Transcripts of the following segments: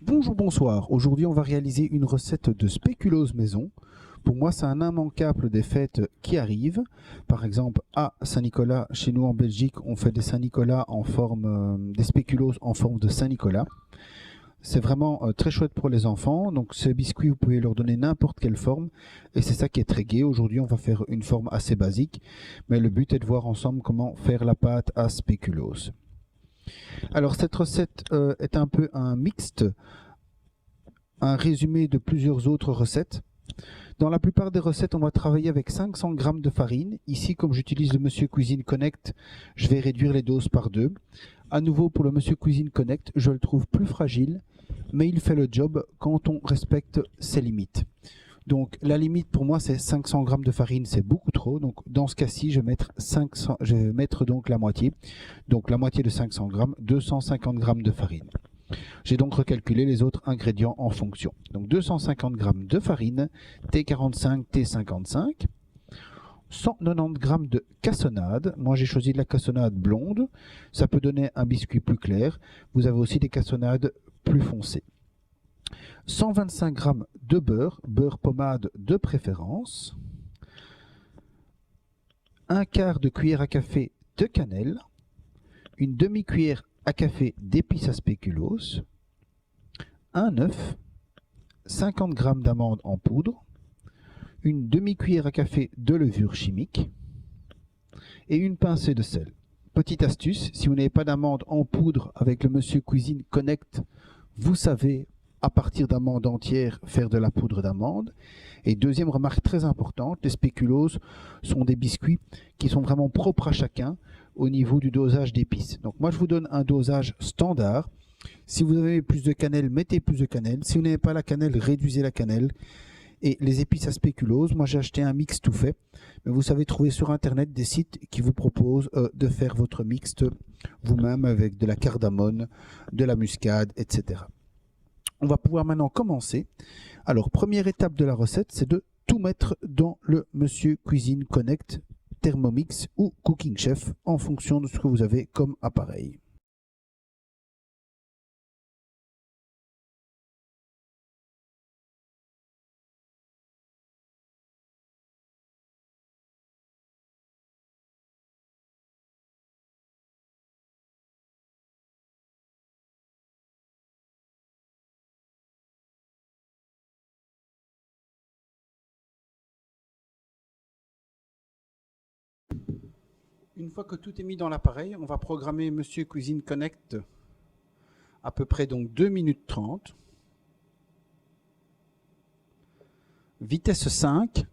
Bonjour, bonsoir. Aujourd'hui, on va réaliser une recette de spéculoos maison. Pour moi, c'est un immanquable des fêtes qui arrivent. Par exemple, à Saint-Nicolas, chez nous en Belgique, on fait des Saint-Nicolas en forme, des spéculoos en forme de Saint-Nicolas. C'est vraiment très chouette pour les enfants. Donc, ces biscuits, vous pouvez leur donner n'importe quelle forme. Et c'est ça qui est très gai. Aujourd'hui, on va faire une forme assez basique. Mais le but est de voir ensemble comment faire la pâte à spéculoos. Alors, cette recette est un peu un mixte, un résumé de plusieurs autres recettes. Dans la plupart des recettes, on va travailler avec 500 g de farine. Ici, comme j'utilise le Monsieur Cuisine Connect, je vais réduire les doses par 2. À nouveau, pour le Monsieur Cuisine Connect, je le trouve plus fragile, mais il fait le job quand on respecte ses limites. Donc la limite pour moi, c'est 500 g de farine, c'est beaucoup trop. Donc dans ce cas-ci, je vais mettre donc la moitié. Donc la moitié de 500 g, 250 g de farine. J'ai donc recalculé les autres ingrédients en fonction. Donc 250 g de farine, T45, T55, 190 g de cassonade. Moi j'ai choisi de la cassonade blonde, ça peut donner un biscuit plus clair. Vous avez aussi des cassonades plus foncées. 125 g de beurre, beurre pommade de préférence. Un quart de cuillère à café de cannelle. Une demi-cuillère à café d'épices à spéculoos. Un œuf. 50 g d'amandes en poudre, une demi-cuillère à café de levure chimique et une pincée de sel. Petite astuce, si vous n'avez pas d'amandes en poudre avec le Monsieur Cuisine Connect, vous savez à partir d'amandes entières faire de la poudre d'amande. Et deuxième remarque très importante, les spéculoos sont des biscuits qui sont vraiment propres à chacun au niveau du dosage d'épices. Donc moi je vous donne un dosage standard. Si vous avez plus de cannelle, mettez plus de cannelle. Si vous n'avez pas la cannelle, réduisez la cannelle. Et les épices à spéculoos, moi j'ai acheté un mix tout fait. Mais vous savez trouver sur internet des sites qui vous proposent de faire votre mixte vous-même avec de la cardamone, de la muscade, etc. On va pouvoir maintenant commencer. Alors première étape de la recette, c'est de tout mettre dans le Monsieur Cuisine Connect, Thermomix ou Cooking Chef en fonction de ce que vous avez comme appareil. Une fois que tout est mis dans l'appareil, on va programmer Monsieur Cuisine Connect à peu près donc 2 minutes 30. Vitesse 5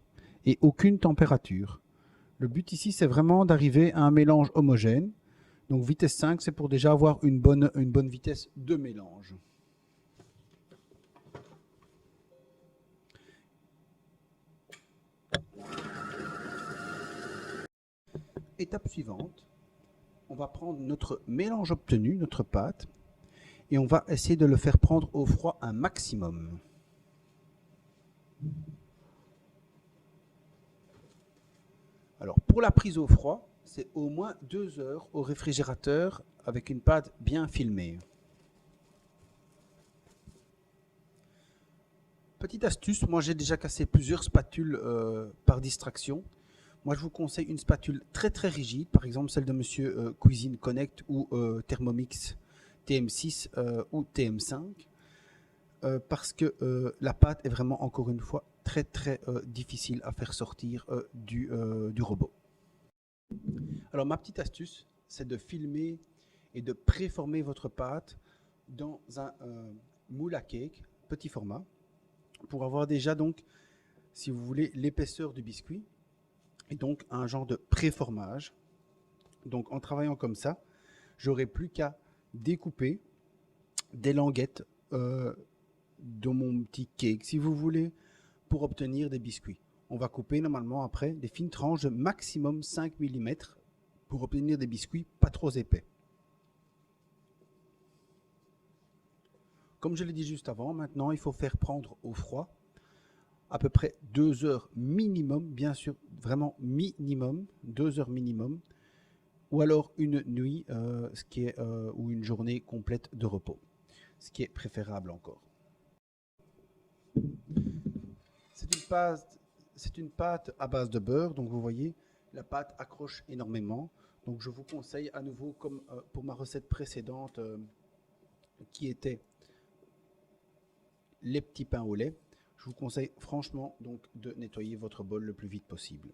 et aucune température. Le but ici, c'est vraiment d'arriver à un mélange homogène. Donc vitesse 5, c'est pour déjà avoir une bonne vitesse de mélange. Étape suivante, on va prendre notre mélange obtenu, notre pâte, et on va essayer de le faire prendre au froid un maximum. Alors pour la prise au froid, c'est au moins 2 heures au réfrigérateur avec une pâte bien filmée. Petite astuce, moi j'ai déjà cassé plusieurs spatules par distraction. Moi je vous conseille une spatule très très rigide, par exemple celle de Monsieur Cuisine Connect ou Thermomix TM6 ou TM5, parce que la pâte est vraiment encore une fois très très difficile à faire sortir du robot. Alors ma petite astuce, c'est de filmer et de préformer votre pâte dans un moule à cake, petit format, pour avoir déjà donc, si vous voulez, l'épaisseur du biscuit et donc un genre de préformage. Donc en travaillant comme ça, j'aurai plus qu'à découper des languettes dans mon petit cake, si vous voulez, pour obtenir des biscuits. On va couper normalement après des fines tranches de maximum 5 mm pour obtenir des biscuits pas trop épais. Comme je l'ai dit juste avant, maintenant il faut faire prendre au froid à peu près 2 heures minimum, bien sûr, vraiment minimum, 2 heures minimum, ou alors une nuit, ou une journée complète de repos. ce qui est préférable encore. C'est une pâte à base de beurre, donc vous voyez, la pâte accroche énormément. Donc je vous conseille à nouveau, comme pour ma recette précédente qui était les petits pains au lait, je vous conseille franchement donc de nettoyer votre bol le plus vite possible.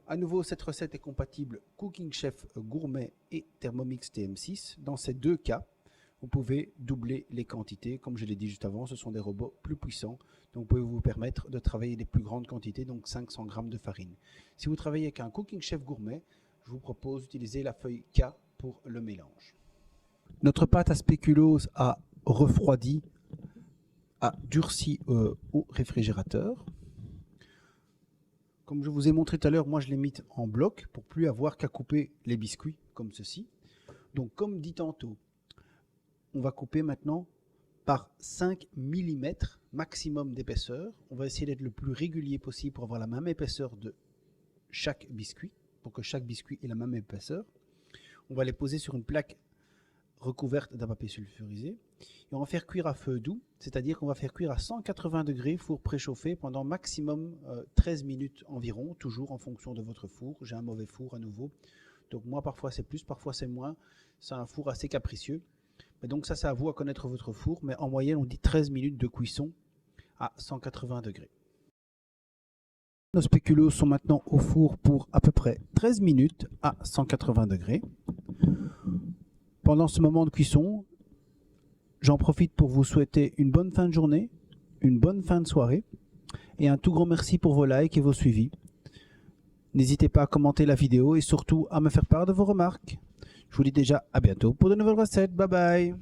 À nouveau, cette recette est compatible Cooking Chef Gourmet et Thermomix TM6. Dans ces deux cas, vous pouvez doubler les quantités. Comme je l'ai dit juste avant, ce sont des robots plus puissants. Donc vous pouvez vous permettre de travailler des plus grandes quantités, donc 500 g de farine. Si vous travaillez avec un Cooking Chef Gourmet, je vous propose d'utiliser la feuille K pour le mélange. Notre pâte à spéculoos a refroidi, a durci au réfrigérateur. Comme je vous ai montré tout à l'heure, moi je l'ai mis en bloc pour plus avoir qu'à couper les biscuits comme ceci. Donc comme dit tantôt, on va couper maintenant par 5 mm maximum d'épaisseur. On va essayer d'être le plus régulier possible pour avoir la même épaisseur de chaque biscuit, pour que chaque biscuit ait la même épaisseur. On va les poser sur une plaque recouverte d'un papier sulfurisé. Et on va faire cuire à feu doux, c'est-à-dire qu'on va faire cuire à 180 degrés, four préchauffé, pendant maximum 13 minutes environ, toujours en fonction de votre four. J'ai un mauvais four à nouveau, donc moi parfois c'est plus, parfois c'est moins. C'est un four assez capricieux. Mais donc ça, c'est à vous à connaître votre four, mais en moyenne on dit 13 minutes de cuisson à 180 degrés. Nos spéculoos sont maintenant au four pour à peu près 13 minutes à 180 degrés. Pendant ce moment de cuisson, j'en profite pour vous souhaiter une bonne fin de journée, une bonne fin de soirée et un tout grand merci pour vos likes et vos suivis. N'hésitez pas à commenter la vidéo et surtout à me faire part de vos remarques. Je vous dis déjà à bientôt pour de nouvelles recettes. Bye bye!